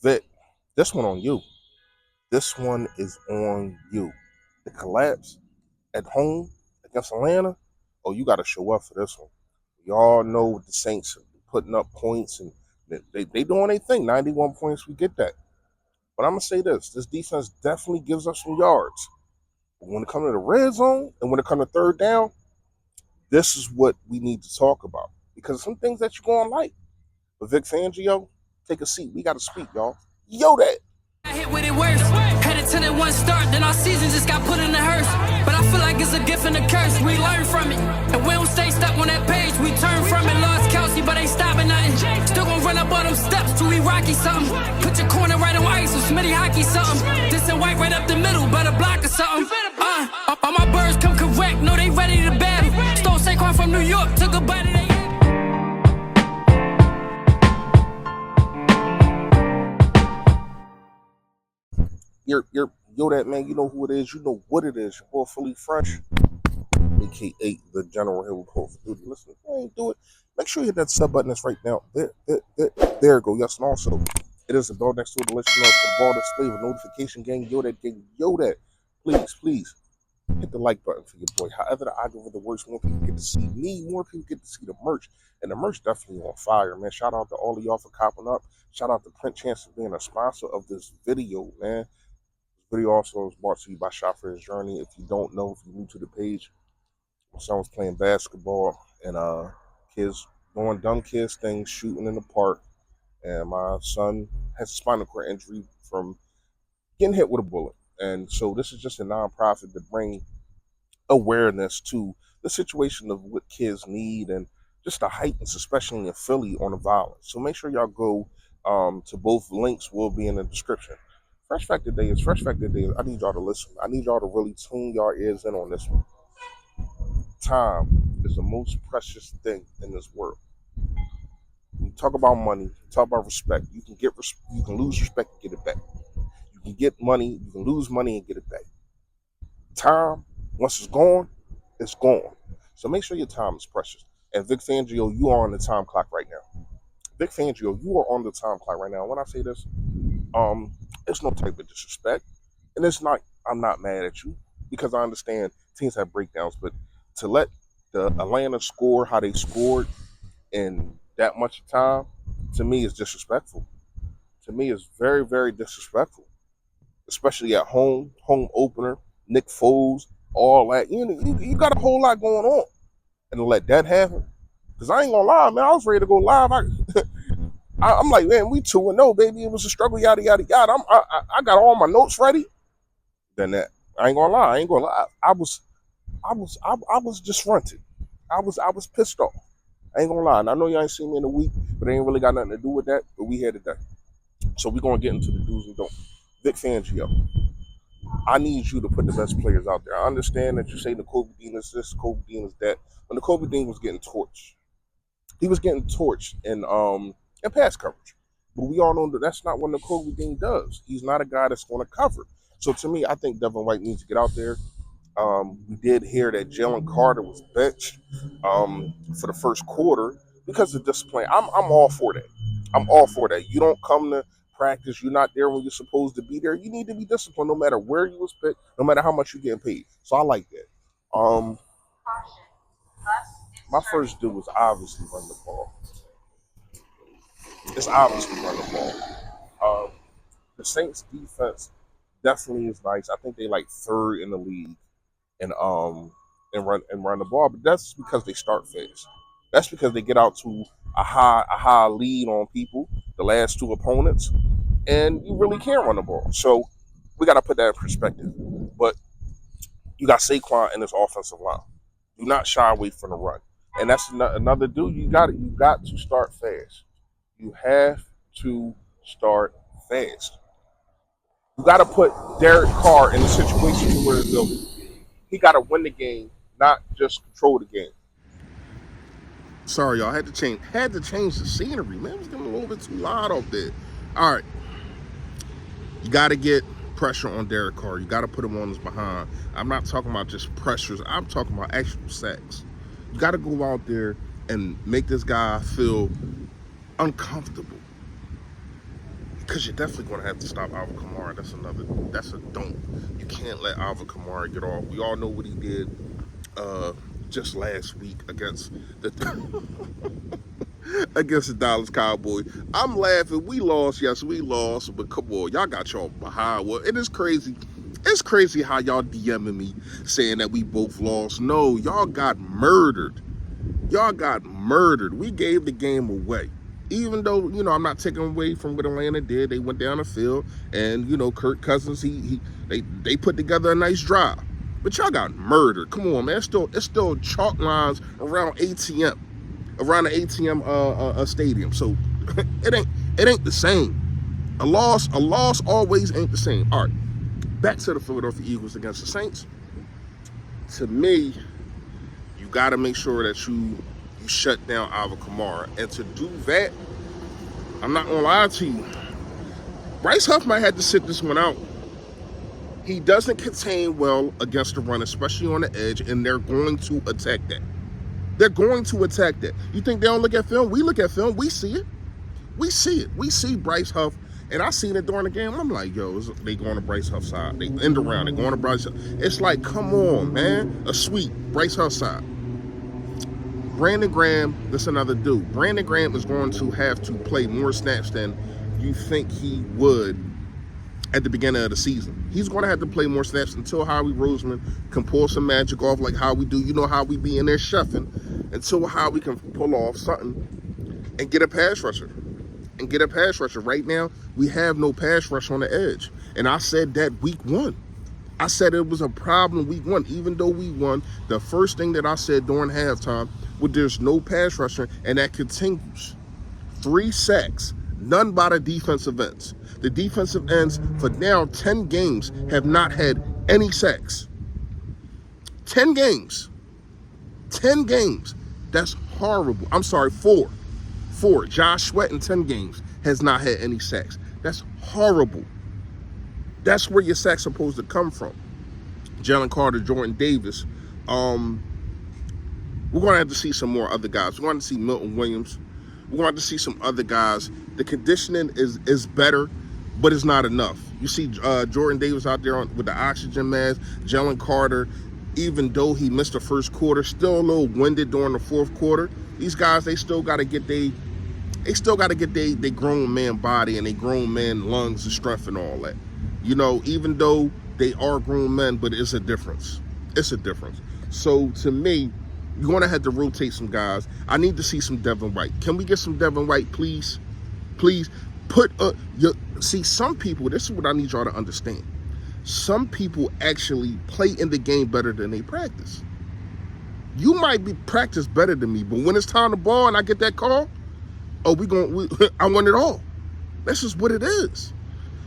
Vic, this one on you. This one is on you. The collapse at home against Atlanta. Oh, you got to show up for this one. Y'all know the Saints are putting up points and they doing their thing. 91 points, we get that. But I'm gonna say this defense definitely gives us some yards. But when it comes to the red zone and when it comes to third down, this is what we need to talk about. Because some things that you're gonna like. But Vic Fangio, take a seat. We gotta speak, y'all. Yo that. I hit with it worse. Headed to that one start, then our season just got put in the hearse. But I feel like it's a gift and a curse. We learn from it, and we don't stay stuck on that page. We turn from it. Lost Kelsey, but ain't stopping nothing. Still gon' run up all them steps till we rocky something. Put your corner right on ice, so Smitty hockey something. This and white right up the middle, better block or something. All my birds come correct, know they ready to battle. Stole Saquon from New York, took a bite of they. Yo that man, you know who it is, you know what it is. Your boy Fully Fresh, aka the General Hill Call for Duty. Listen, if you ain't do it, make sure you hit that sub button that's right now. There it go. Yes, and also it is the bell next to it to let you know the ball display with notification gang. Yo that. Please hit the like button for your boy. However the algorithm works, more people get to see me, more people get to see the merch. And the merch definitely on fire, man. Shout out to all of y'all for copping up. Shout out to Print Chance for being a sponsor of this video, man. Video also is brought to you by Shafirs Journey. If you don't know, if you're new to the page, my son was playing basketball and kids doing dumb kids things, shooting in the park, and my son has a spinal cord injury from getting hit with a bullet. And so this is just a nonprofit to bring awareness to the situation of what kids need and just the heightens, especially in Philly, on the violence. So make sure y'all go to both links will be in the description. Fresh Factor Day is Fresh Factor Day. I need y'all to listen. I need y'all to really tune your ears in on this one. Time is the most precious thing in this world. We talk about money, talk about respect. You can lose respect and get it back. You can get money, you can lose money and get it back. Time, once it's gone, it's gone. So make sure your time is precious. And Vic Fangio, you are on the time clock right now. Vic Fangio, you are on the time clock right now. When I say this, it's no type of disrespect, and it's not. I'm not mad at you because I understand teams have breakdowns, but to let the Atlanta score how they scored in that much time, to me, is disrespectful. To me, is very, very disrespectful, especially at home opener, Nick Foles, all that. You got a whole lot going on, and to let that happen, because I ain't gonna lie, man, I was ready to go live. I'm like, man, we 2-0, baby. It was a struggle, yada yada yada. I got all my notes ready. Then that, I ain't gonna lie. I was disgruntled. I was pissed off. I ain't gonna lie. And I know y'all ain't seen me in a week, but it ain't really got nothing to do with that. But we here today, so we gonna get into the do's and don'ts. Vic Fangio, I need you to put the best players out there. I understand that you say the Kobe Dean is this, Kobe Dean is that. When the Kobe Dean was getting torched, he was getting torched in pass coverage. But we all know that that's not what Kobe Dean does. He's not a guy that's going to cover. So to me, I think Devin White needs to get out there. We did hear that Jalen Carter was benched for the first quarter because of discipline. I'm all for that. I'm all for that. You don't come to practice. You're not there when you're supposed to be there. You need to be disciplined no matter where you was picked, no matter how much you're getting paid. So I like that. My first do was obviously run the ball. It's obviously run the ball. The Saints defense definitely is nice. I think they like third in the league and run the ball, but that's because they start fast. That's because they get out to a high lead on people, the last two opponents, and you really can't run the ball. So we got to put that in perspective. But you got Saquon in this offensive line. Do not shy away from the run, and that's another dude. You got to start fast. You have to start fast. You got to put Derek Carr in a situation where he got to win the game, not just control the game. Sorry, y'all. Had to change the scenery, man. It was getting a little bit too loud out there. All right. You got to get pressure on Derek Carr. You got to put him on his behind. I'm not talking about just pressures. I'm talking about actual sacks. You got to go out there and make this guy feel uncomfortable. Because you're definitely going to have to stop Alvin Kamara. That's a don't. You can't let Alvin Kamara get off. We all know what he did just last week against the against the Dallas Cowboys. I'm laughing. We lost. Yes, we lost. But come on, y'all got y'all behind. Well, it is crazy. It's crazy how y'all DMing me saying that we both lost. No, y'all got murdered. Y'all got murdered. We gave the game away. Even though, you know, I'm not taking away from what Atlanta did. They went down the field, and, you know, Kirk Cousins, they put together a nice drive. But y'all got murdered. Come on, man. It's still chalk lines around the ATM stadium. So it ain't the same. A loss always ain't the same. All right, back to the Philadelphia Eagles against the Saints. To me, you got to make sure that you shut down Alvin Kamara. And to do that, I'm not going to lie to you, Bryce Huff might have to sit this one out. He doesn't contain well against the run, especially on the edge, and they're going to attack that. They're going to attack that. You think they don't look at film? We look at film. We see it. We see it. We see Bryce Huff, and I seen it during the game. I'm like, yo, they going to Bryce Huff's side. They end around. They going to Bryce Huff. It's like, come on, man. A sweep. Bryce Huff's side. Brandon Graham, that's another dude. Brandon Graham is going to have to play more snaps than you think he would at the beginning of the season. He's going to have to play more snaps until Howie Roseman can pull some magic off like how we do. You know how we be in there shuffling until Howie can pull off something and get a pass rusher. Right now, we have no pass rush on the edge. And I said that week one. I said it was a problem week one. Even though we won, the first thing that I said during halftime was there's no pass rusher, and that continues. 3 sacks, none by the defensive ends. The defensive ends for now 10 games have not had any sacks. 10 games. 10 games. That's horrible. I'm sorry, 4. 4. Josh Sweat in 10 games has not had any sacks. That's horrible. That's where your sack's supposed to come from. Jalen Carter, Jordan Davis. We're going to have to see some more other guys. We're going to see Milton Williams. We're going to have to see some other guys. The conditioning is better, but it's not enough. You see Jordan Davis out there with the oxygen mask. Jalen Carter, even though he missed the first quarter, still a little winded during the fourth quarter. These guys, they still got to get they grown man body and they grown man lungs and strength and all that. You know, even though they are grown men, but it's a difference. It's a difference. So to me, you're going to have to rotate some guys. I need to see some Devin White. Can we get some Devin White, please? Please see, some people, this is what I need y'all to understand. Some people actually play in the game better than they practice. You might be practice better than me, but when it's time to ball and I get that call, I want it all. That's just what it is.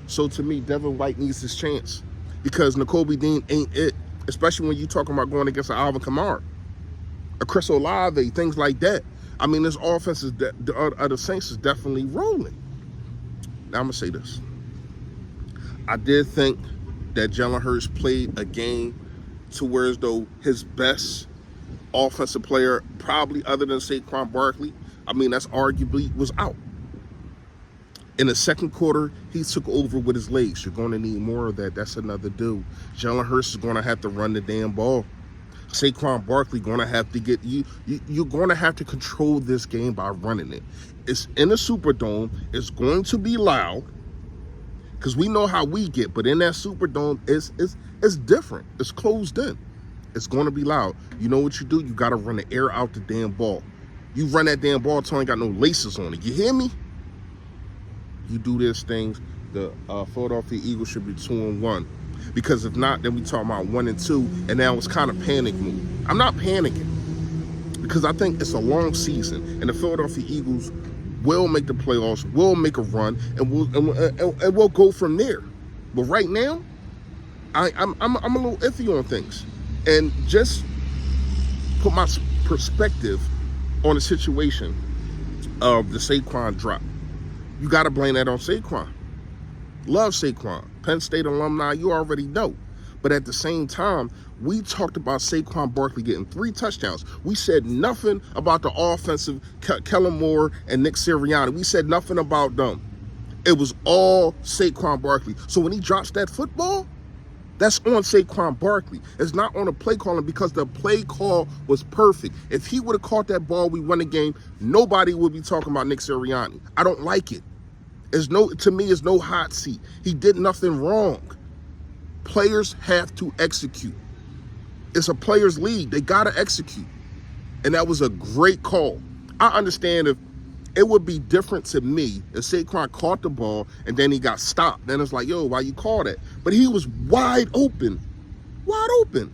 So to me, Devin White needs his chance because Nakobe Dean ain't it, especially when you're talking about going against an Alvin Kamara, a Chris Olave, things like that. I mean, this offense is the Saints is definitely rolling. Now I'm gonna say this. I did think that Jalen Hurts played a game to where as though his best offensive player, probably other than Saquon Barkley, I mean, that's arguably was out. In the second quarter, he took over with his legs. You're going to need more of that. That's another dude. Jalen Hurts is going to have to run the damn ball. Saquon Barkley going to have to get you. You're going to have to control this game by running it. It's in the Superdome. It's going to be loud because we know how we get. But in that Superdome, it's different. It's closed in. It's going to be loud. You know what you do? You got to run the air out the damn ball. You run that damn ball till it ain't got no laces on it. You hear me? You do these things, the Philadelphia Eagles should be 2-1. Because if not, then we talk about 1-2, and now it's kind of panic move. I'm not panicking because I think it's a long season, and the Philadelphia Eagles will make the playoffs, will make a run, and we'll go from there. But right now, I'm a little iffy on things, and just put my perspective on the situation of the Saquon drop. You got to blame that on Saquon. Love Saquon. Penn State alumni, you already know. But at the same time, we talked about Saquon Barkley getting 3 touchdowns. We said nothing about the offensive Kellen Moore and Nick Sirianni. We said nothing about them. It was all Saquon Barkley. So when he drops that football, that's on Saquon Barkley. It's not on the play calling because the play call was perfect. If he would have caught that ball, we won the game, nobody would be talking about Nick Sirianni. I don't like it. To me, it's no hot seat. He did nothing wrong. Players have to execute. It's a players' league. They got to execute. And that was a great call. I understand if it would be different to me if Saquon caught the ball and then he got stopped. Then it's like, yo, why you call that? But he was wide open. Wide open.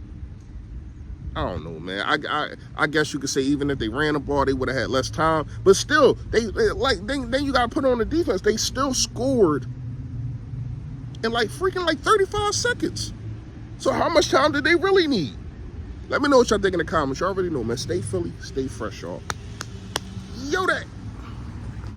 I don't know, man. I guess you could say even if they ran the ball, they would have had less time. But still, then you got to put on the defense. They still scored in like 35 seconds. So how much time did they really need? Let me know what y'all think in the comments. Y'all already know, man. Stay Philly, stay fresh, y'all. Yo, that.